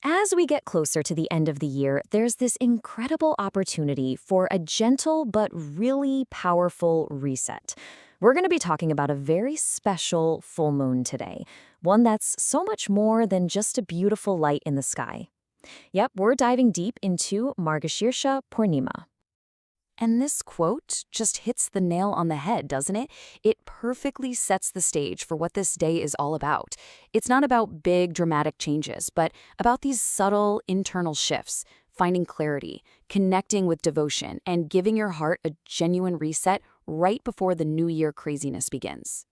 As we get closer to the end of the year, there's this incredible opportunity for a gentle but really powerful reset. We're going to be talking about a very special full moon today, one that's so much more than just a beautiful light in the sky. Yep, we're diving deep into Margashirsha Purnima. And this quote just hits the nail on the head, doesn't it? It perfectly sets the stage for what this day is all about. It's not about big, dramatic changes, but about these subtle internal shifts, finding clarity, connecting with devotion, and giving your heart a genuine reset right before the New Year craziness begins.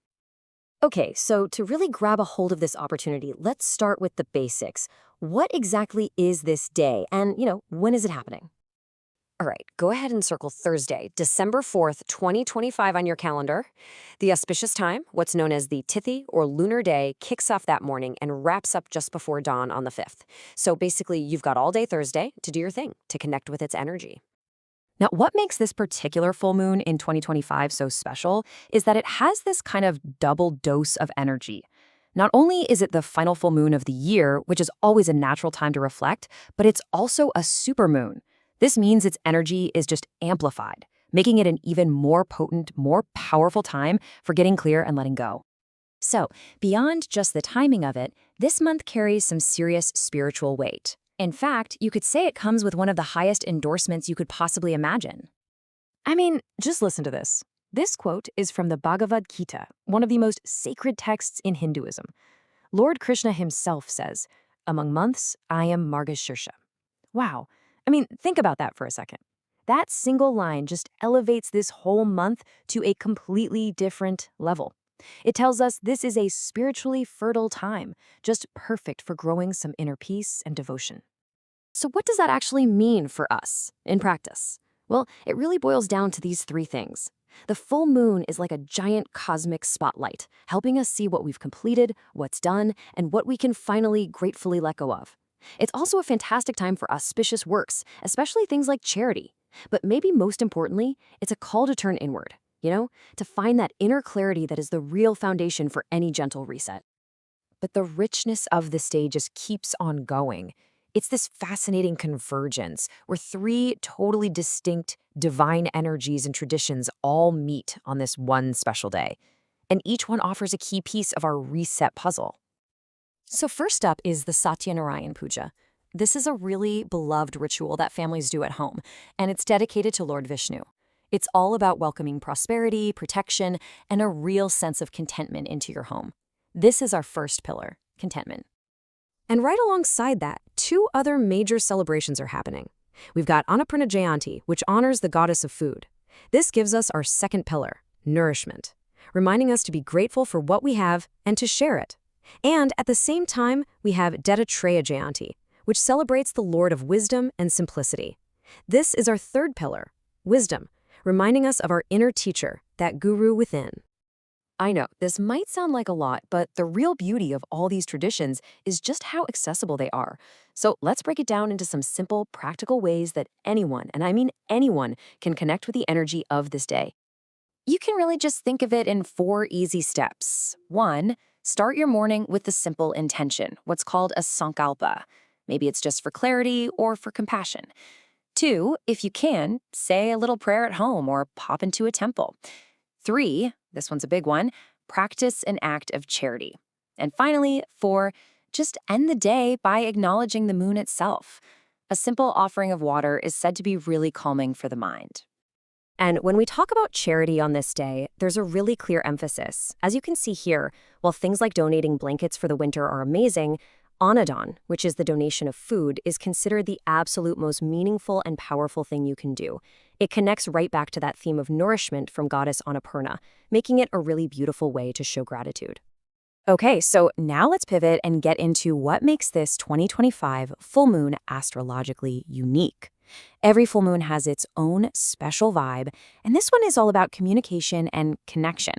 Okay, so to really grab a hold of this opportunity, let's start with the basics. What exactly is this day, and, when is it happening? All right, go ahead and circle Thursday, December 4th, 2025 on your calendar. The auspicious time, what's known as the tithi or lunar day, kicks off that morning and wraps up just before dawn on the 5th. So basically, you've got all day Thursday to do your thing, to connect with its energy. Now, what makes this particular full moon in 2025 so special is that it has this kind of double dose of energy. Not only is it the final full moon of the year, which is always a natural time to reflect, but it's also a supermoon. This means its energy is just amplified, making it an even more potent, more powerful time for getting clear and letting go. So, beyond just the timing of it, this month carries some serious spiritual weight. In fact, you could say it comes with one of the highest endorsements you could possibly imagine. I mean, just listen to this. This quote is from the Bhagavad Gita, one of the most sacred texts in Hinduism. Lord Krishna himself says, "Among months, I am Margashirsha." Wow. I mean, think about that for a second. That single line just elevates this whole month to a completely different level. It tells us this is a spiritually fertile time, just perfect for growing some inner peace and devotion. So what does that actually mean for us in practice? Well, it really boils down to these three things. The full moon is like a giant cosmic spotlight, helping us see what we've completed, what's done, and what we can finally gratefully let go of. It's also a fantastic time for auspicious works, especially things like charity. But maybe most importantly, it's a call to turn inward, to find that inner clarity that is the real foundation for any gentle reset. But the richness of this day just keeps on going. It's this fascinating convergence where three totally distinct divine energies and traditions all meet on this one special day. And each one offers a key piece of our reset puzzle. So first up is the Satyanarayan Puja. This is a really beloved ritual that families do at home, and it's dedicated to Lord Vishnu. It's all about welcoming prosperity, protection, and a real sense of contentment into your home. This is our first pillar, contentment. And right alongside that, two other major celebrations are happening. We've got Annapurna Jayanti, which honors the goddess of food. This gives us our second pillar, nourishment, reminding us to be grateful for what we have and to share it. And at the same time, we have Dattatreya Jayanti, which celebrates the Lord of wisdom and simplicity. This is our third pillar, wisdom, reminding us of our inner teacher, that guru within. I know, this might sound like a lot, but the real beauty of all these traditions is just how accessible they are. So let's break it down into some simple, practical ways that anyone, and I mean anyone, can connect with the energy of this day. You can really just think of it in 4 easy steps. 1, start your morning with the simple intention, what's called a sankalpa. Maybe it's just for clarity or for compassion. 2, if you can, say a little prayer at home or pop into a temple. 3, this one's a big one, practice an act of charity. And finally, 4, just end the day by acknowledging the moon itself. A simple offering of water is said to be really calming for the mind. And when we talk about charity on this day, there's a really clear emphasis. As you can see here, while things like donating blankets for the winter are amazing, annadaan, which is the donation of food, is considered the absolute most meaningful and powerful thing you can do. It connects right back to that theme of nourishment from goddess Annapurna, making it a really beautiful way to show gratitude. Okay, so now let's pivot and get into what makes this 2025 full moon astrologically unique. Every full moon has its own special vibe, and this one is all about communication and connection.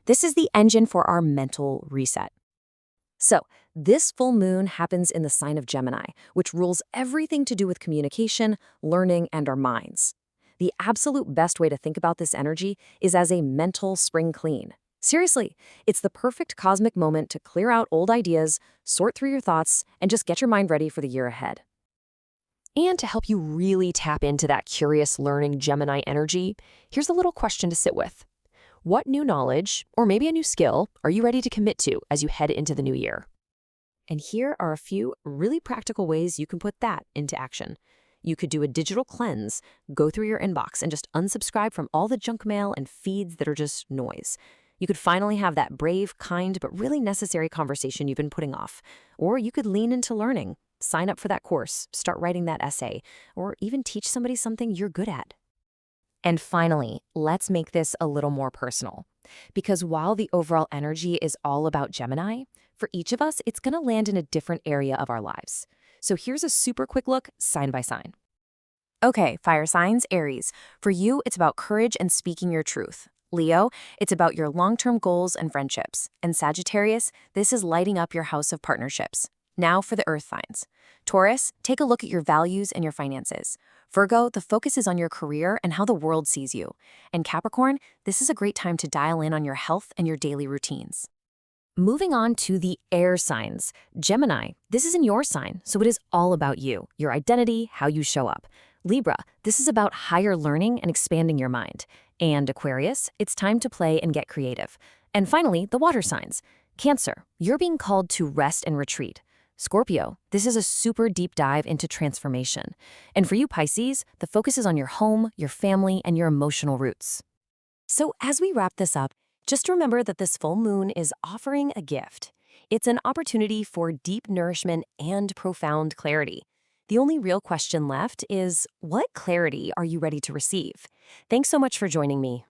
This is the engine for our mental reset. So, this full moon happens in the sign of Gemini, which rules everything to do with communication, learning, and our minds. The absolute best way to think about this energy is as a mental spring clean. Seriously, it's the perfect cosmic moment to clear out old ideas, sort through your thoughts, and just get your mind ready for the year ahead. And to help you really tap into that curious learning Gemini energy, here's a little question to sit with. What new knowledge, or maybe a new skill, are you ready to commit to as you head into the new year? And here are a few really practical ways you can put that into action. You could do a digital cleanse, go through your inbox and just unsubscribe from all the junk mail and feeds that are just noise. You could finally have that brave, kind, but really necessary conversation you've been putting off. Or you could lean into learning, sign up for that course, start writing that essay, or even teach somebody something you're good at. And finally, let's make this a little more personal. Because while the overall energy is all about Gemini, for each of us, it's going to land in a different area of our lives. So here's a super quick look, sign by sign. Okay, fire signs, Aries. For you, it's about courage and speaking your truth. Leo, it's about your long-term goals and friendships. And Sagittarius, this is lighting up your house of partnerships. Now for the earth signs. Taurus, take a look at your values and your finances. Virgo, the focus is on your career and how the world sees you. And Capricorn, this is a great time to dial in on your health and your daily routines. Moving on to the air signs. Gemini, this is in your sign, so it is all about you, your identity, how you show up. Libra, this is about higher learning and expanding your mind. And Aquarius, it's time to play and get creative. And finally, the water signs. Cancer, you're being called to rest and retreat. Scorpio, this is a super deep dive into transformation. And for you Pisces, the focus is on your home, your family, and your emotional roots. So as we wrap this up, just remember that this full moon is offering a gift. It's an opportunity for deep nourishment and profound clarity. The only real question left is, what clarity are you ready to receive? Thanks so much for joining me.